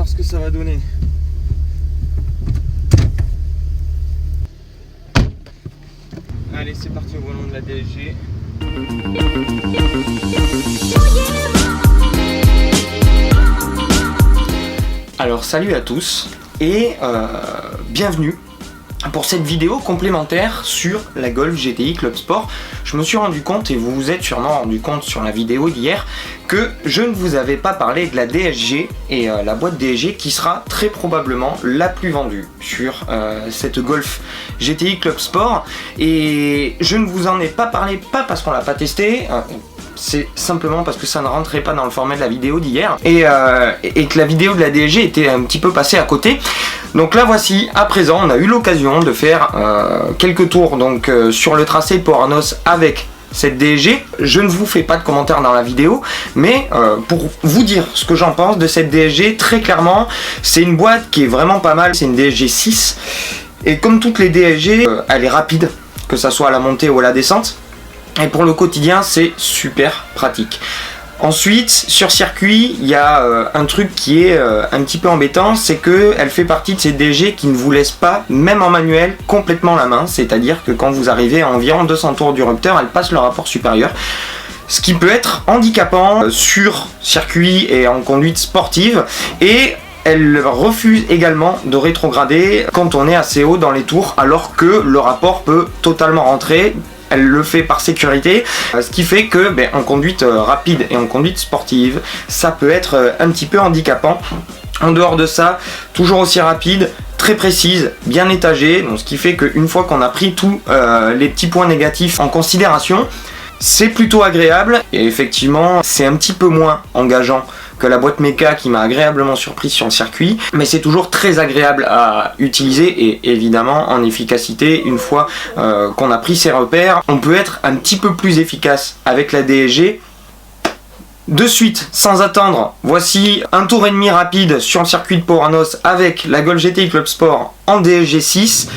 voir ce que ça va donner. Allez, c'est parti au volant de la DSG. Alors salut à tous et bienvenue pour cette vidéo complémentaire sur la Golf GTI Club Sport. Je me suis rendu compte, et vous vous êtes sûrement rendu compte sur la vidéo d'hier, que je ne vous avais pas parlé de la DSG et la boîte DSG qui sera très probablement la plus vendue sur cette Golf GTI Club Sport. Et je ne vous en ai pas parlé, pas parce qu'on l'a pas testé, c'est simplement parce que ça ne rentrait pas dans le format de la vidéo d'hier et que la vidéo de la DSG était un petit peu passée à côté. Donc là voici, à présent on a eu l'occasion de faire quelques tours donc, sur le tracé Port-Arnos avec cette DSG. Je ne vous fais pas de commentaires dans la vidéo, mais pour vous dire ce que j'en pense de cette DSG, très clairement c'est une boîte qui est vraiment pas mal. C'est une DSG 6 et comme toutes les DSG, elle est rapide, que ça soit à la montée ou à la descente. Et pour le quotidien, c'est super pratique. Ensuite, sur circuit, il y a un truc qui est un petit peu embêtant, c'est qu'elle fait partie de ces DSG qui ne vous laissent pas, même en manuel, complètement la main. C'est-à-dire que quand vous arrivez à environ 200 tours du rupteur, elle passe le rapport supérieur. Ce qui peut être handicapant sur circuit et en conduite sportive. Et elle refuse également de rétrograder quand on est assez haut dans les tours, alors que le rapport peut totalement rentrer. Elle le fait par sécurité, ce qui fait que en conduite rapide et en conduite sportive, ça peut être un petit peu handicapant. En dehors de ça, toujours aussi rapide, très précise, bien étagée, donc ce qui fait qu'une fois qu'on a pris tous les petits points négatifs en considération, c'est plutôt agréable. Et effectivement, c'est un petit peu moins engageant que la boîte méca qui m'a agréablement surpris sur le circuit, mais c'est toujours très agréable à utiliser et évidemment en efficacité, une fois qu'on a pris ses repères, on peut être un petit peu plus efficace avec la DSG. De suite, sans attendre, voici un tour et demi rapide sur le circuit de Port-Arnos avec la Golf GTI Club Sport en DSG 6.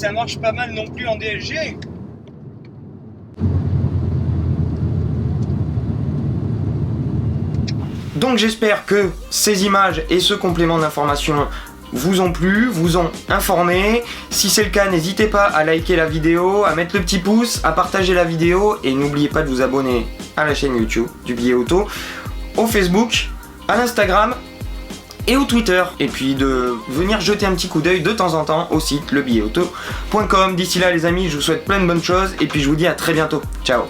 ça marche pas mal non plus en DSG. Donc j'espère que ces images et ce complément d'information vous ont plu, vous ont informé. Si c'est le cas, n'hésitez pas à liker la vidéo, à mettre le petit pouce, à partager la vidéo et n'oubliez pas de vous abonner à la chaîne YouTube du Billet Auto, au Facebook, à l'Instagram et au Twitter. Et puis de venir jeter un petit coup d'œil de temps en temps au site lebilletauto.com. D'ici là les amis, je vous souhaite plein de bonnes choses et puis je vous dis à très bientôt. Ciao.